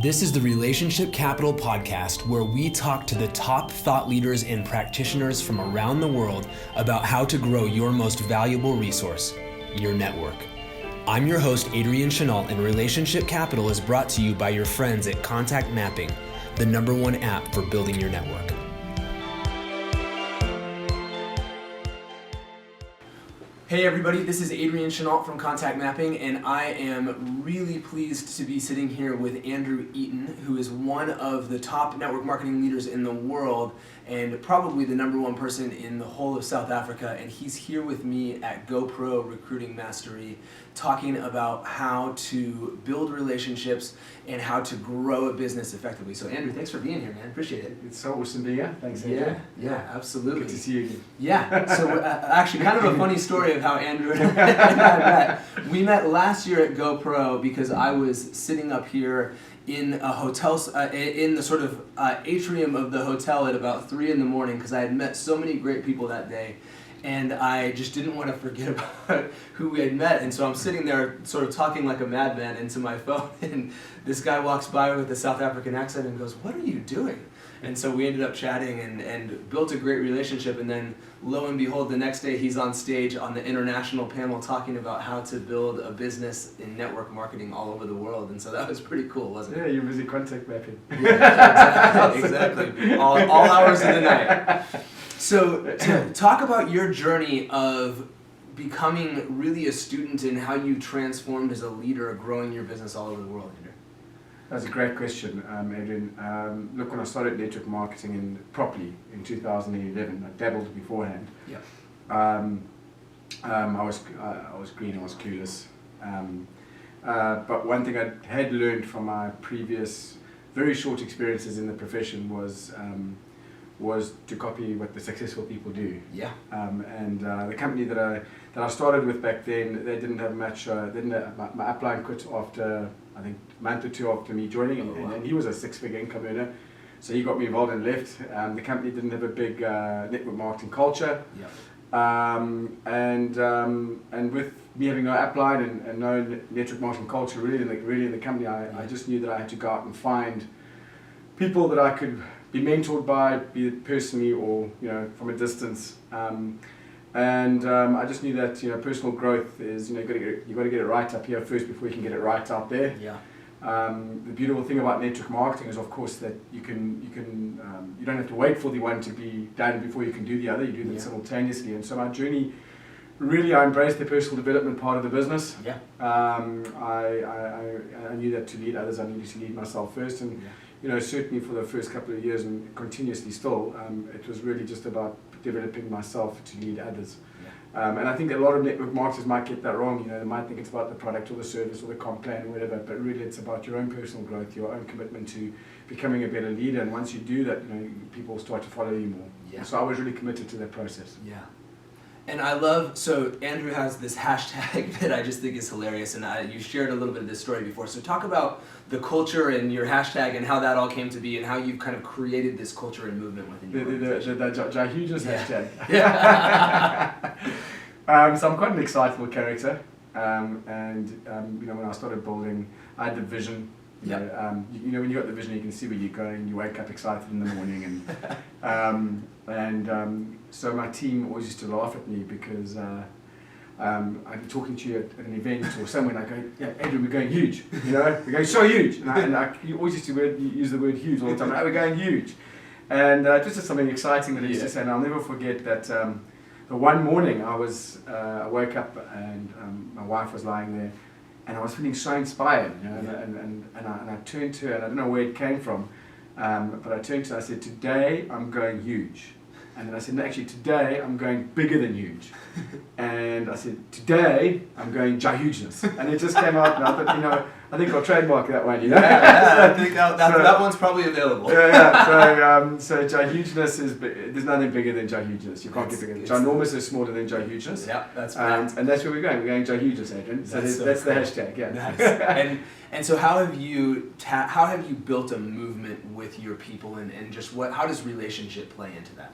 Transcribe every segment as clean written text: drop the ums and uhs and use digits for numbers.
This is the Relationship Capital Podcast, where we talk to the top thought leaders and practitioners from around the world about how to grow your most valuable resource, your network. I'm your host, Adrian Chenault, and Relationship Capital is brought to you by your friends at Contact Mapping, the #1 app for building your network. Hey everybody, this is Adrian Chenault from Contact Mapping, and I am really pleased to be sitting here with Andrew Eaton, who is one of the top network marketing leaders in the world and probably the #1 person in the whole of South Africa. And he's here with me at GoPro Recruiting Mastery talking about how to build relationships and how to grow a business effectively. So Andrew, thanks for being here, man. Appreciate it. It's so awesome to be here. Thanks, Adrian. Yeah, absolutely. Good to see you again. Yeah, so actually kind of a funny story of how Andrew and I met. We met last year at GoPro because I was sitting up here in a hotel, in the sort of atrium of the hotel at about 3 in the morning because I had met so many great people that day. And I just didn't want to forget about who we had met. And so I'm sitting there sort of talking like a madman into my phone. And this guy walks by with a South African accent and goes, "What are you doing?" And so we ended up chatting and built a great relationship. And then lo and behold, the next day he's on stage on the international panel talking about how to build a business in network marketing all over the world. And so that was pretty cool, wasn't it? Yeah, you're busy contact mapping. Yeah, exactly. All hours of the night. So talk about your journey of becoming really a student and how you transformed as a leader, growing your business all over the world. That's a great question, Adrian. Look, when I started network marketing properly in 2011, I dabbled beforehand. Yeah. I was green, I was clueless. But one thing I had learned from my previous very short experiences in the profession was to copy what the successful people do. Yeah. And the company that I started with back then, they didn't have much. My upline quit after, I think, a month or two after me joining, and he was a 6-figure income earner, so he got me involved and left. The company didn't have a big network marketing culture. Yeah. And with me having no upline and no network marketing culture really in the company, I just knew that I had to go out and find people that I could be mentored by, be it personally or from a distance. I just knew that personal growth is you got to get it right up here first before you can get it right out there. Yeah. The beautiful thing about network marketing is, of course, that you don't have to wait for the one to be done before you can do the other. You do them simultaneously. And so my journey, really, I embraced the personal development part of the business. Yeah. I knew that to lead others, I needed to lead myself first, and certainly for the first couple of years and continuously still, it was really just about developing myself to lead others. Yeah. And I think a lot of network marketers might get that wrong. They might think it's about the product or the service or the comp plan or whatever, but really it's about your own personal growth, your own commitment to becoming a better leader. And once you do that, people start to follow you more. Yeah. So I was really committed to that process. Yeah. And I love, so Andrew has this hashtag that I just think is hilarious, and you shared a little bit of this story before. So talk about the culture and your hashtag and how that all came to be and how you've kind of created this culture and movement within your organization. The Jahujus hashtag. Yeah. So I'm quite an excitable character, when I started building, I had the vision. When you got the vision, you can see where you're going. You wake up excited in the morning, so my team always used to laugh at me because I'd be talking to you at an event or somewhere, and I go, "Yeah, Adrian, we're going huge. We're going so huge." You always used to use the word huge all the time. "Oh, we're going huge," and just something exciting that I used to say. And I'll never forget that. The one morning I woke up and my wife was lying there. And I was feeling so inspired, and I turned to her, and I don't know where it came from, but I turned to her and I said, "Today I'm going huge." And then I said, "No, actually today I'm going bigger than huge." And I said, "Today I'm going Jahugeness." And it just came out, and I thought, I think I'll trademark that one, Yeah, I think that one's probably available. So Jahugeness there's nothing bigger than Jahugeness. You can't get bigger than Ginormous is smaller than Jahugeness. Yeah, that's right. And that's where we're going. We're going Jahugeness, Adrian. So that's the hashtag. Yeah. Nice. And so how have you built a movement with your people, and just how does relationship play into that?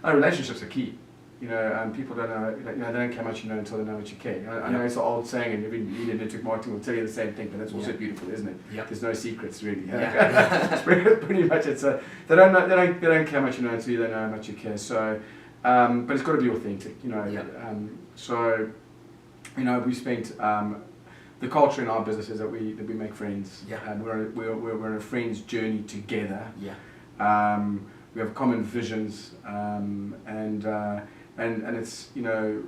Relationships are key. You know, people don't know, they don't care how much you know until they know what you care. I know it's an old saying, and every leader in network marketing will tell you the same thing, but that's also beautiful, isn't it? Yep. There's no secrets really. Yeah. Pretty much, it's they don't care how much you know until they know how much you care. So, but it's got to be authentic, you know. So, you know, we spent the culture in our business is that we make friends. We're on a friends journey together. We have common visions, and it's, you know,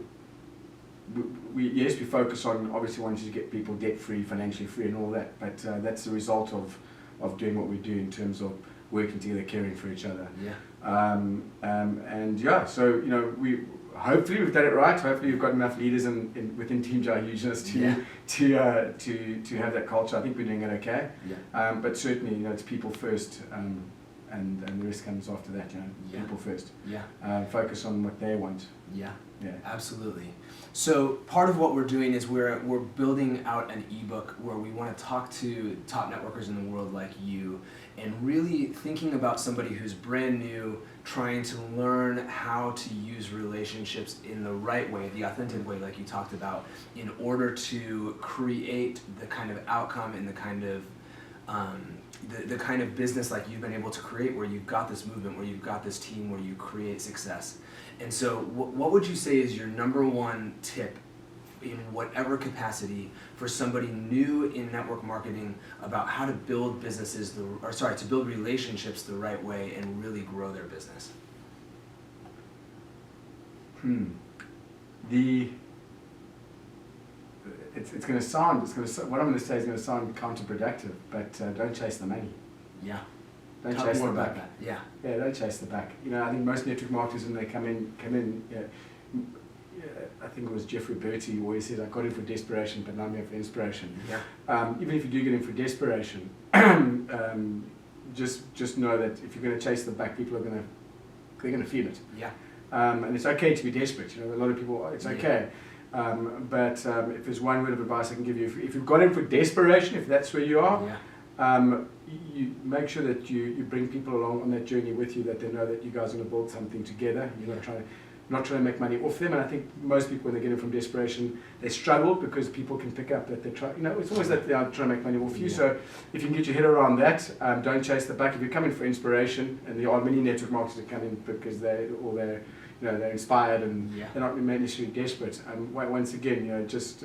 we focus on obviously wanting to get people debt free, financially free, and all that. But that's the result of doing what we do in terms of working together, caring for each other. So you know, hopefully we've done it right. Hopefully we've got enough leaders within Team Jar Hugeness to have that culture. I think we're doing it okay. But certainly, you know, it's people first. And the rest comes after that, you know. People first. Focus on what they want. Absolutely. So part of what we're doing is we're building out an ebook where we want to talk to top networkers in the world like you, and really thinking about somebody who's brand new, trying to learn how to use relationships in the right way, the authentic way, like you talked about, in order to create the kind of outcome and the kind of the kind of business like you've been able to create, where you've got this movement, where you've got this team, where you create success. And so what would you say is your number one tip in whatever capacity for somebody new in network marketing about how to build businesses, to build relationships the right way and really grow their business? It's going to sound, what I'm going to say is going to sound counterproductive, but don't chase the money. Don't chase the back. Don't chase the back. You know, I think most network marketers, when they come in. I think it was Jeffrey Bertie who always said, I got in for desperation, but now I'm here for inspiration. Even if you do get in for desperation, just know that if you're going to chase the back, people they're going to feel it. And it's okay to be desperate. You know, a lot of people, it's okay. But if there's one word of advice I can give you, if you've got in for desperation, if that's where you are, you make sure that you bring people along on that journey with you, that they know that you guys are going to build something together. You're not trying to make money off them. And I think most people, when they get in from desperation, they struggle because people can pick up that they're trying. You know, it's always that they are trying to make money off you. So if you can get your head around that, don't chase the back. If you're coming for inspiration, and there are many network marketers that come in because they're inspired and they're not necessarily desperate. Once again, you know, just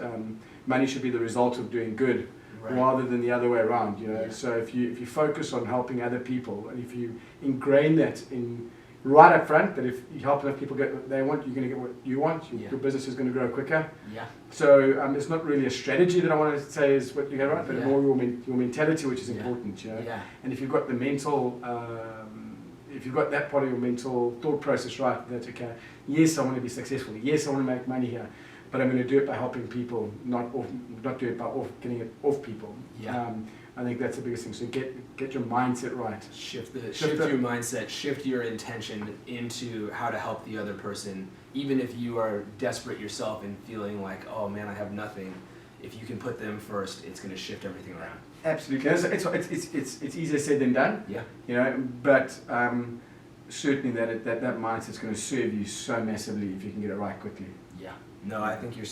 money should be the result of doing good, rather than the other way around. You know, so if you focus on helping other people, and if you ingrain that in right up front, that if you help enough people get what they want, you're going to get what you want. Your business is going to grow quicker. So it's not really a strategy that I want to say is what you get right, but more your mentality, which is important. You know, and if you've got the mental. If you've got that part of your mental thought process right, that's okay. Yes, I want to be successful. Yes, I want to make money here, but I'm going to do it by helping people, not do it by getting it off people. I think that's the biggest thing. So get your mindset right. Shift your mindset. Shift your intention into how to help the other person, even if you are desperate yourself and feeling like, oh man, I have nothing. If you can put them first, it's going to shift everything around. Absolutely, it's easier said than done. You know, but certainly that mindset's going to serve you so massively if you can get it right quickly. No, I think you're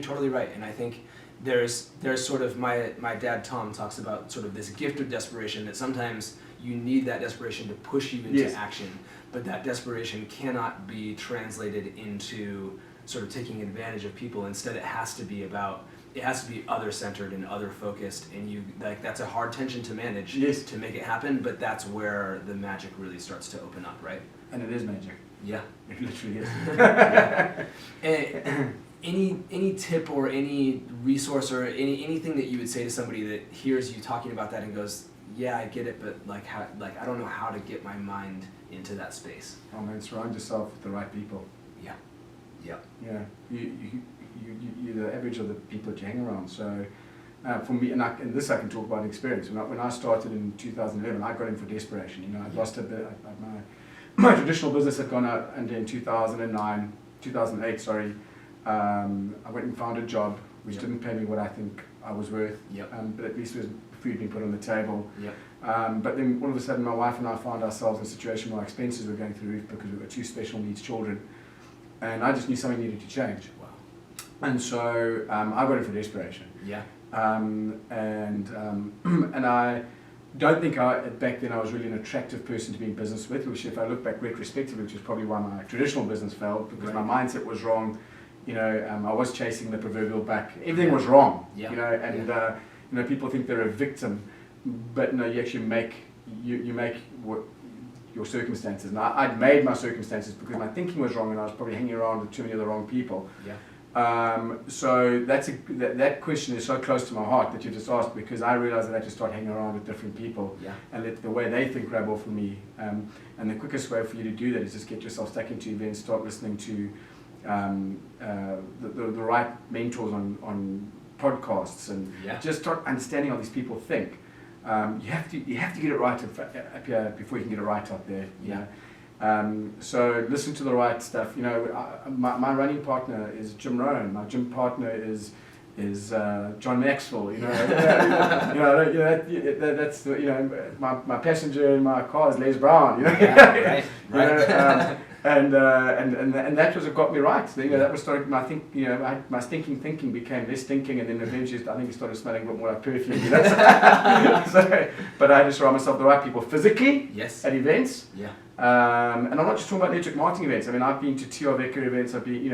totally right, and I think there's sort of my dad Tom talks about sort of this gift of desperation, that sometimes you need that desperation to push you into action, but that desperation cannot be translated into sort of taking advantage of people. Instead, it has to be other-centered and other-focused, and that's a hard tension to manage to make it happen, but that's where the magic really starts to open up, right? And it is magic. It literally is. Any tip or any resource or anything that you would say to somebody that hears you talking about that and goes, yeah, I get it, but I don't know how to get my mind into that space? Oh man, surround yourself with the right people. You're the average of the people that you hang around. So for me, and this I can talk about experience. When I started in 2011, I got in for desperation. You know, I lost a bit. My traditional business had gone out, and in 2008, sorry, I went and found a job which didn't pay me what I think I was worth. But at least there was food being put on the table. But then all of a sudden, my wife and I found ourselves in a situation where our expenses were going through the roof because we were 2 special needs children. and I just knew something needed to change. Wow. And so I got in for desperation. Yeah. And I don't think back then I was really an attractive person to be in business with, which if I look back retrospectively, which is probably why my traditional business failed, because my mindset was wrong. You know, I was chasing the proverbial buck. Everything was wrong. Yeah. You know, and you know, people think they're a victim, but no, you actually make what your circumstances. And I'd made my circumstances because my thinking was wrong, and I was probably hanging around with too many of the wrong people. Yeah. So that question is so close to my heart that you just asked, because I realized that I had to start hanging around with different people and let the way they think grab off of me. And the quickest way for you to do that is just get yourself stuck into events, start listening to the right mentors on podcasts, and just start understanding how these people think. You have to get it right up here before you can get it right out there. You know? So listen to the right stuff. You know, my running partner is Jim Rohn. My gym partner is John Maxwell. You know, that's you know, my passenger in my car is Les Brown. You know, right. You know, and that was what got me right. You know, that was starting. I think, you know, my stinking thinking became less thinking, and then eventually I think it started smelling a bit more like perfume. You know? But I had to surround myself with the right people physically at events. Yeah. And I'm not just talking about network marketing events. I mean, I've been to TR Vector events. I've been, you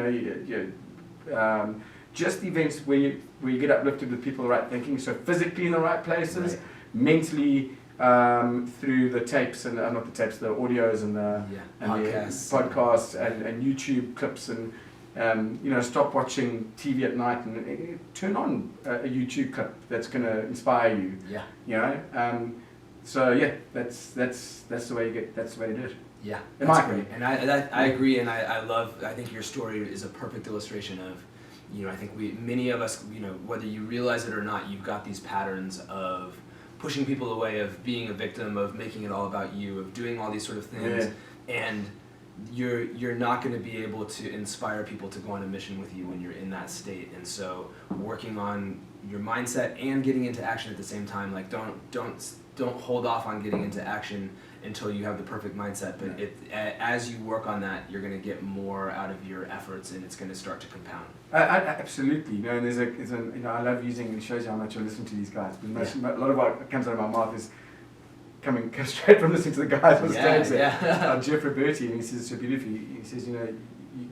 know, just events where you get uplifted with people, the right thinking. So physically in the right places, mentally through the tapes and not the tapes, the audios and the podcasts and YouTube clips, and you know, stop watching TV at night and turn on a YouTube clip that's going to inspire you. Yeah. You know. So yeah, that's the way you get. That's the way to do it. Yeah, that's great. And I agree, and I think your story is a perfect illustration of, you know, I think many of us, you know, whether you realize it or not, you've got these patterns of pushing people away, of being a victim, of making it all about you, of doing all these sort of things, and you're not going to be able to inspire people to go on a mission with you when you're in that state. And so working on your mindset and getting into action at the same time, like don't hold off on getting into action until you have the perfect mindset, but as you work on that, you're going to get more out of your efforts, and it's going to start to compound. Absolutely. You know, and you know, I love using, it shows you how much I listen to these guys, because a lot of what comes out of my mouth is coming straight from listening to the guys on stage. Jeff Roberti, and he says so beautifully, he says, you know,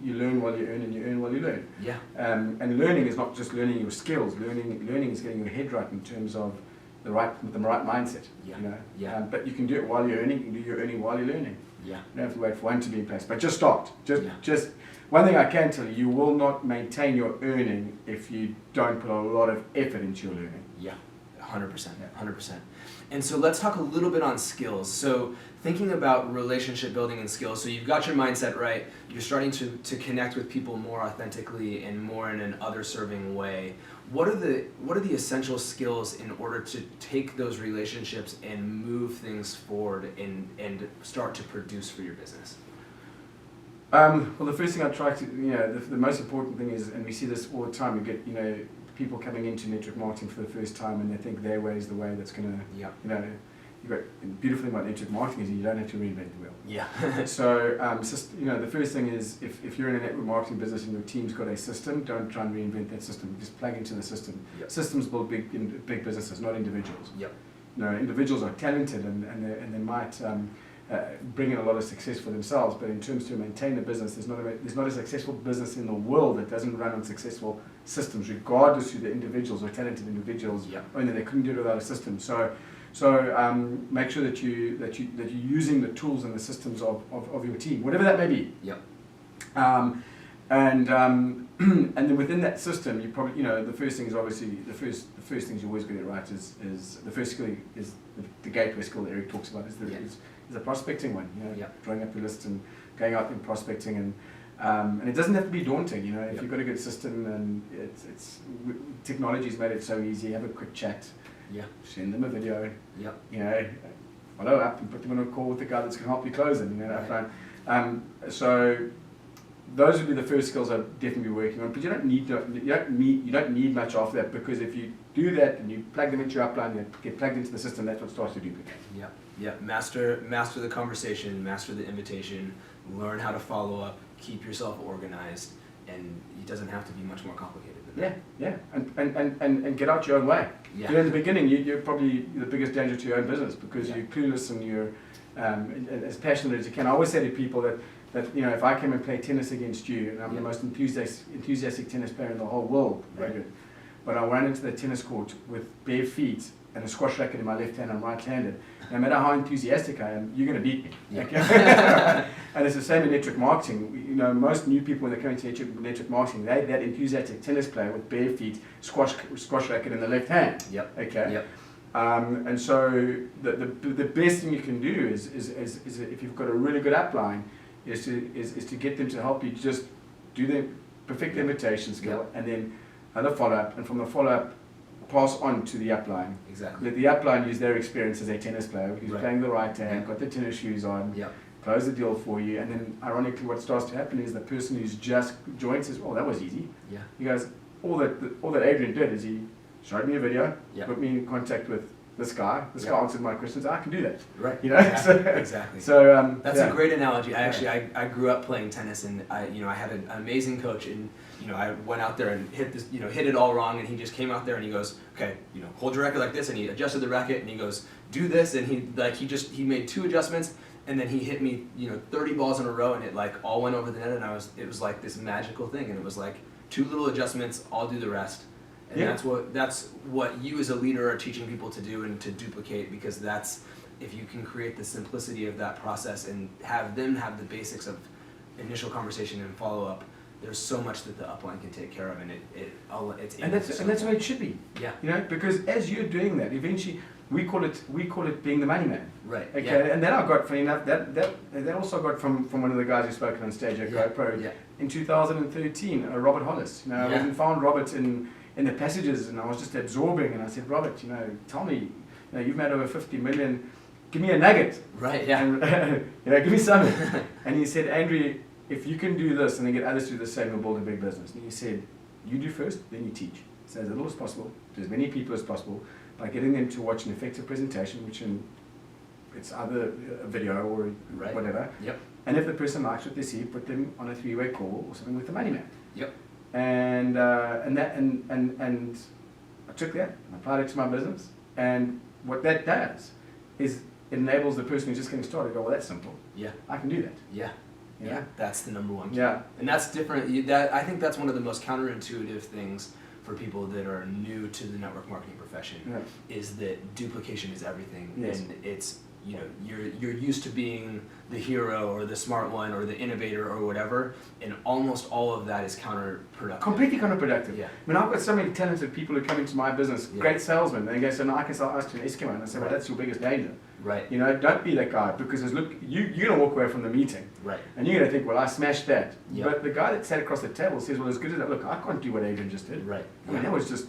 you learn while you earn, and you earn while you learn. Yeah. And learning is not just learning your skills. Learning is getting your head right in terms of the right mindset. Yeah. You know. Yeah. But you can do it while you're earning. You can do your earning while you're learning. Yeah. You don't have to wait for one to be in place. But just start. Just one thing I can tell you will not maintain your earning if you don't put a lot of effort into your learning. Yeah. 100%. 100%. And so let's talk a little bit on skills. So thinking about relationship building and skills, so you've got your mindset right, you're starting to connect with people more authentically and more in an other-serving way. What are the essential skills in order to take those relationships and move things forward and start to produce for your business? Well, the first thing I try to, you know, the most important thing is, and we see this all the time, you get, you know, people coming into network marketing for the first time, and they think their way is the way that's going to, you know, the beautiful thing about network marketing is you don't have to reinvent the wheel. Yeah. So, you know, the first thing is if you're in a network marketing business and your team's got a system, don't try and reinvent that system. Just plug into the system. Yep. Systems build big businesses, not individuals. Yep. You know, individuals are talented and they might bring in a lot of success for themselves, but in terms to maintain a business, there's not a successful business in the world that doesn't run on successful systems, regardless who the individuals or talented individuals. Yep. Only they couldn't do it without a system. So make sure that you're using the tools and the systems of your team, whatever that may be. Yep. And then within that system, you probably, you know, the first thing is obviously the first things you always get it right is the first skill is the gateway skill that Eric talks about is the prospecting one. You know, drawing up your list and going out and prospecting, and it doesn't have to be daunting. You know, if you've got a good system and technology's made it so easy, have a quick chat. Yeah. Send them a video. Yep. You know, follow up and put them on a call with the guy that's going to help you close them. You know, so those would be the first skills I'd definitely be working on. But you don't need much after that, because if you do that and you plug them into your upline, you get plugged into the system. That's what starts to duplicate. Yeah. Yeah. Master the conversation. Master the invitation. Learn how to follow up. keep yourself organized, and it doesn't have to be much more complicated than that. Yeah, and get out your own way. Yeah. You know, in the beginning, you're probably the biggest danger to your own business because Yeah. you're clueless and you're as passionate as you can. I always say to people that you know, if I came and played tennis against you, and I'm Yeah. the most enthusiastic tennis player in the whole world, Right. but I ran into the tennis court with bare feet and a squash racket in my left hand and right-handed, no matter how enthusiastic I am, you're going to beat me. Yeah. Okay? And it's the same in network marketing. You know, most new people when they come into network marketing, they're that enthusiastic tennis player with bare feet, squash racket in the left hand. Yep. Okay. Yep. And so the best thing you can do is if you've got a really good upline, is to get them to help you just do the perfect invitation skill, Yep. and then the follow-up, and from the follow-up pass on to the upline. Exactly. Let the upline use their experience as a tennis player who's Right. playing the right hand, Yeah. got the tennis shoes on, Yep. close the deal for you, and then ironically what starts to happen is the person who's just joined says, oh, that was easy. Yeah. He goes, all that Adrian did is he showed me a video, Yep. put me in contact with this guy. This guy answered my questions. I can do that. Right. You know. Exactly. So That's yeah. a great analogy. I grew up playing tennis, and I had an amazing coach, and I went out there and hit it all wrong, and he just came out there and he goes, okay, hold your racket like this, and he adjusted the racket, and he goes, do this, and he made 2 adjustments, and then he hit me 30 balls in a row, and it all went over the net, and it was like this magical thing, and it was like 2 little adjustments, I'll do the rest. And Yeah. that's what you as a leader are teaching people to do and to duplicate, because that's, if you can create the simplicity of that process and have them have the basics of initial conversation and follow up, there's so much that the upline can take care of, and it's And that's the way it should be. Yeah. Because as you're doing that, eventually we call it being the money man. Right. Okay. Yeah. And that I got, funny enough, that also got from one of the guys who spoke on stage at Yeah. GoPro Yeah. in 2013, Robert Hollis. I went and found Robert in the passages, and I was just absorbing, and I said, Robert, tell me, you've made over 50 million, give me a nugget. Right. Yeah. And, give me something. And he said, Andrew, if you can do this and then get others to do the same, you'll build a big business. And he said, you do first, then you teach. So as little as possible, to as many people as possible, by getting them to watch an effective presentation, which it's either a video or Right. whatever. Yep. And if the person likes what they see, put them on a 3-way call or something with the money man. Yep. And I took that and applied it to my business. And what that does is it enables the person who's just getting started to go, well, that's simple. Yeah. I can do that. Yeah. You Yeah. know? That's the number one key. Yeah. And that's different. I think that's one of the most counterintuitive things for people that are new to the network marketing profession, Yeah. is that duplication is everything. Yes. And it's, you're used to being the hero or the smart one or the innovator or whatever, and almost all of that is counterproductive. Completely counterproductive. Yeah. I mean, I've got so many talented people who come into my business, Yeah. great salesmen, and they go, so now I can sell ice to an Eskimo. And I say, well, Right. that's your biggest danger. Right. Don't be that guy, because look, you're going to walk away from the meeting. Right. And you're going to think, well, I smashed that. Yep. But the guy that sat across the table says, well, as good as that, look, I can't do what Adrian just did. Right. I mean, that was just,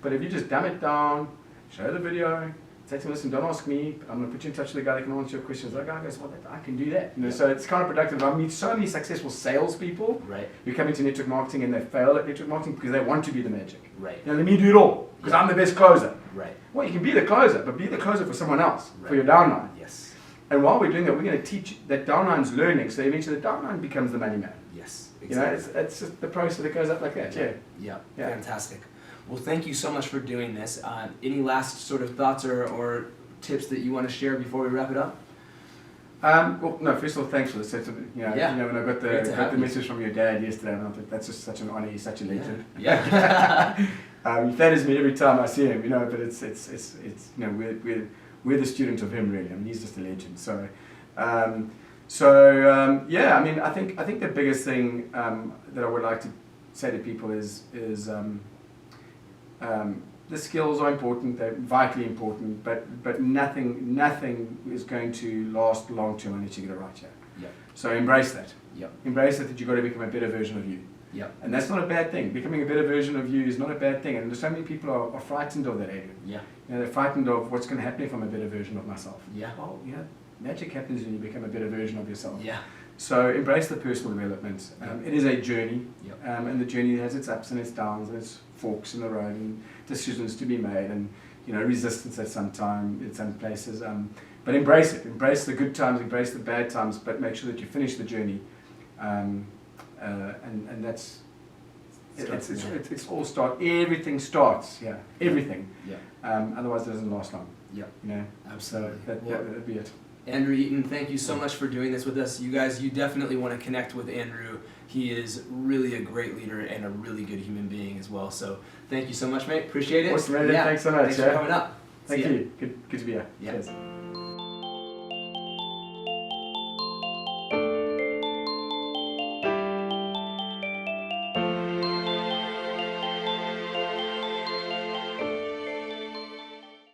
but if you just dumb it down, show the video, say to him, listen, don't ask me, I'm going to put you in touch with the guy that can answer your questions. That guy goes, well, I can do that. Yeah. So it's counterproductive. I meet so many successful salespeople Right. who come into network marketing and they fail at network marketing because they want to be the magic. Right. Let me do it all, because Yeah. I'm the best closer. Right. Well, you can be the closer, but be the closer for someone else, Right. for your downline. Yes. And while we're doing that, we're going to teach that downline's learning, so eventually the downline becomes the money man. Yes. It's just the process that goes up like that. Yeah. Yeah. Yeah. Fantastic. Well, thank you so much for doing this. Any last sort of thoughts or tips that you want to share before we wrap it up? Well, no. First of all, thanks for this. Yeah. When I got Great to have the you. message from your dad yesterday, and I thought that's just such an honor. He's such a legend. Yeah. He flatters me every time I see him. But it's we're the student of him, really. I mean, he's just a legend. So, yeah. I mean, I think the biggest thing that I would like to say to people is the skills are important. They're vitally important, but nothing is going to last long term unless you get it right here. Yep. So embrace that. Yep. Embrace that you've got to become a better version of you. Yep. And that's not a bad thing. Becoming a better version of you is not a bad thing. And so many people are frightened of that area. Yeah. They're frightened of what's going to happen if I'm a better version of myself. Yeah. Well, magic happens when you become a better version of yourself. Yeah. So embrace the personal development. It is a journey, Yep. and the journey has its ups and its downs and its forks in the road and decisions to be made and resistance at some time in some places. But embrace it. Embrace the good times. Embrace the bad times. But make sure that you finish the journey and that's Starts in there. it's all everything starts here, everything. Yeah. Otherwise, it doesn't last long. Yeah. You know. Absolutely. So that'd be it. Andrew Eaton, thank you so much for doing this with us. You guys, you definitely want to connect with Andrew. He is really a great leader and a really good human being as well. So thank you so much, mate. Appreciate it. Awesome, man. Thanks so much. Thanks for coming up. Thank See ya. you. Good to be here. Yeah. Cheers.